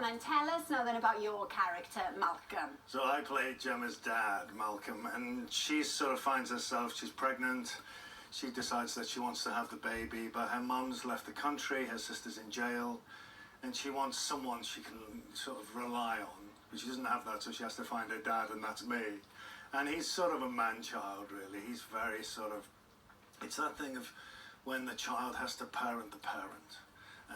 and tell us now then about your character, Malcolm. So I played Gemma's dad, Malcolm, and she sort of finds herself, she's pregnant, she decides that she wants to have the baby, but her mum's left the country, her sister's in jail, and she wants someone she can sort of rely on, but she doesn't have that, so she has to find her dad, and that's me. And he's sort of a man-child, really. He's very sort of, it's that thing of when the child has to parent the parent.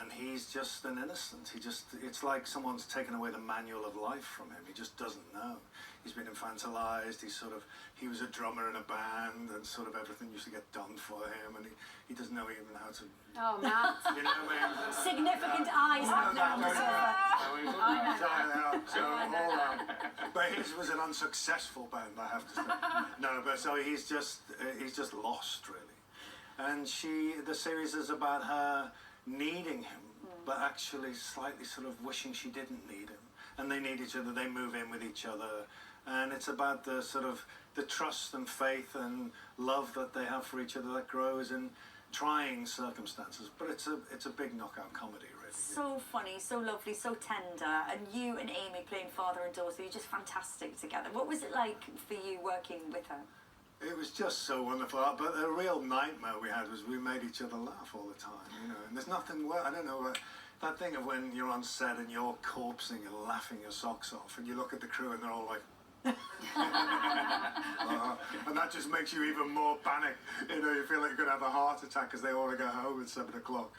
And he's just an innocent. It's like someone's taken away the manual of life from him. He just doesn't know. He's been infantilized. He was a drummer in a band, and sort of everything used to get done for him, and he doesn't know even how to... Oh, Matt. You know what I mean? Significant eyes have now. But his was an unsuccessful band, I have to say. No, but so he's just lost, really. And the series is about her needing him, but actually slightly sort of wishing she didn't need him. And they need each other, they move in with each other. And it's about the sort of the trust and faith and love that they have for each other that grows in trying circumstances. But it's a big knockout comedy, really. So funny, so lovely, so tender. And you and Amy playing father and daughter, you're just fantastic together. What was it like for you working with her? It was just so wonderful, but the real nightmare we had was we made each other laugh all the time, you know, and there's nothing worse, I don't know, that thing of when you're on set and you're corpsing and laughing your socks off, and you look at the crew and they're all like, and that just makes you even more panic, you know, you feel like you're going to have a heart attack because they all want to go home at 7 o'clock.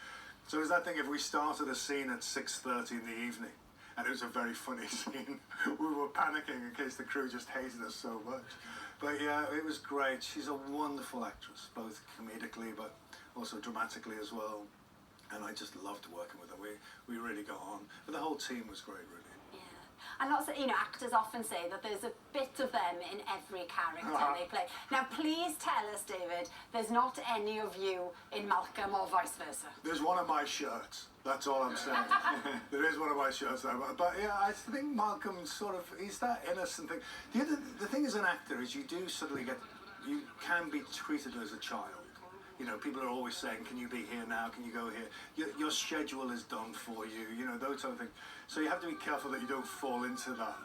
So it was that thing, if we started a scene at 6:30 in the evening, and it was a very funny scene, we were panicking in case the crew just hated us so much. But yeah, it was great. She's a wonderful actress, both comedically but also dramatically as well. And I just loved working with her. We really got on. But the whole team was great, really. Yeah. And lots of, actors often say that there's a bit of them in every character they play. Now, please tell us, David, there's not any of you in Malcolm or vice versa. There's one of my shirts. That's all I'm saying. There is one of my shirts there. But yeah, I think Malcolm he's that innocent thing. The thing as an actor is you can be treated as a child. You know, people are always saying, can you be here now? Can you go here? Your schedule is done for you, you know, those sort of things. So you have to be careful that you don't fall into that.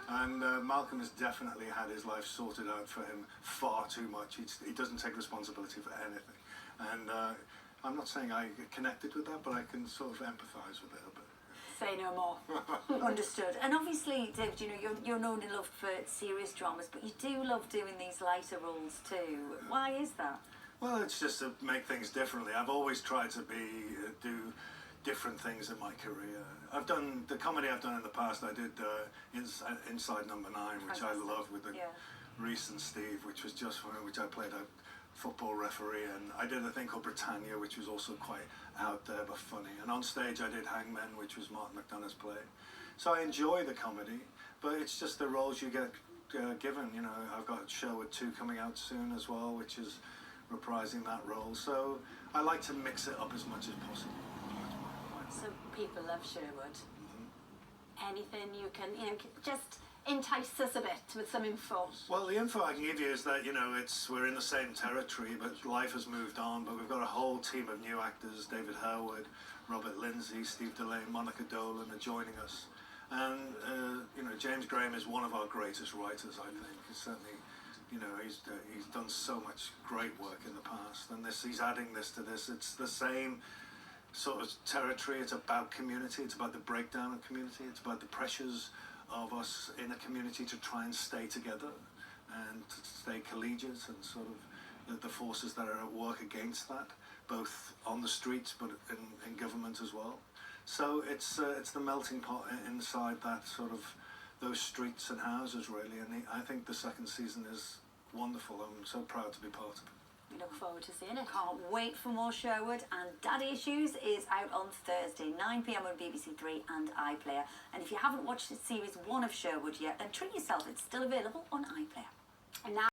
And Malcolm has definitely had his life sorted out for him far too much. He doesn't take responsibility for anything. And I'm not saying I get connected with that, but I can sort of empathise with it a bit. Say no more. Understood. And obviously, David, you know, you're known and loved for serious dramas, but you do love doing these lighter roles too. Why is that? Well, it's just to make things differently. I've always tried to do different things in my career. I've done the comedy I've done in the past. I did Inside Number 9, which I loved with Reese and Steve, which was just fun, which I played a football referee, and I did a thing called Britannia, which was also quite out there but funny. And on stage I did Hangmen, which was Martin McDonagh's play. So I enjoy the comedy, but it's just the roles you get given. You know, I've got Sherwood 2 coming out soon as well, which is reprising that role. So I like to mix it up as much as possible. So people love Sherwood. Anything you can, just entice us a bit with some info. Well, the info I can give you is that, we're in the same territory, but life has moved on. But we've got a whole team of new actors: David Herwood, Robert Lindsay, Steve Delane, Monica Dolan are joining us. And, James Graham is one of our greatest writers, I think. He's certainly, he's done so much great work in the past. And he's adding this to this. It's the same sort of territory. It's about community. It's about the breakdown of community. It's about the pressures of us in a community to try and stay together and to stay collegiate, and sort of the forces that are at work against that, both on the streets but in government as well. So it's the melting pot inside that sort of those streets and houses, really. And I think the second season is wonderful. I'm so proud to be part of it. We look forward to seeing it. Can't wait for more Sherwood. And Daddy Issues is out on Thursday, 9 p.m. on BBC 3 and iPlayer. And if you haven't watched series 1 of Sherwood yet, then treat yourself. It's still available on iPlayer. And now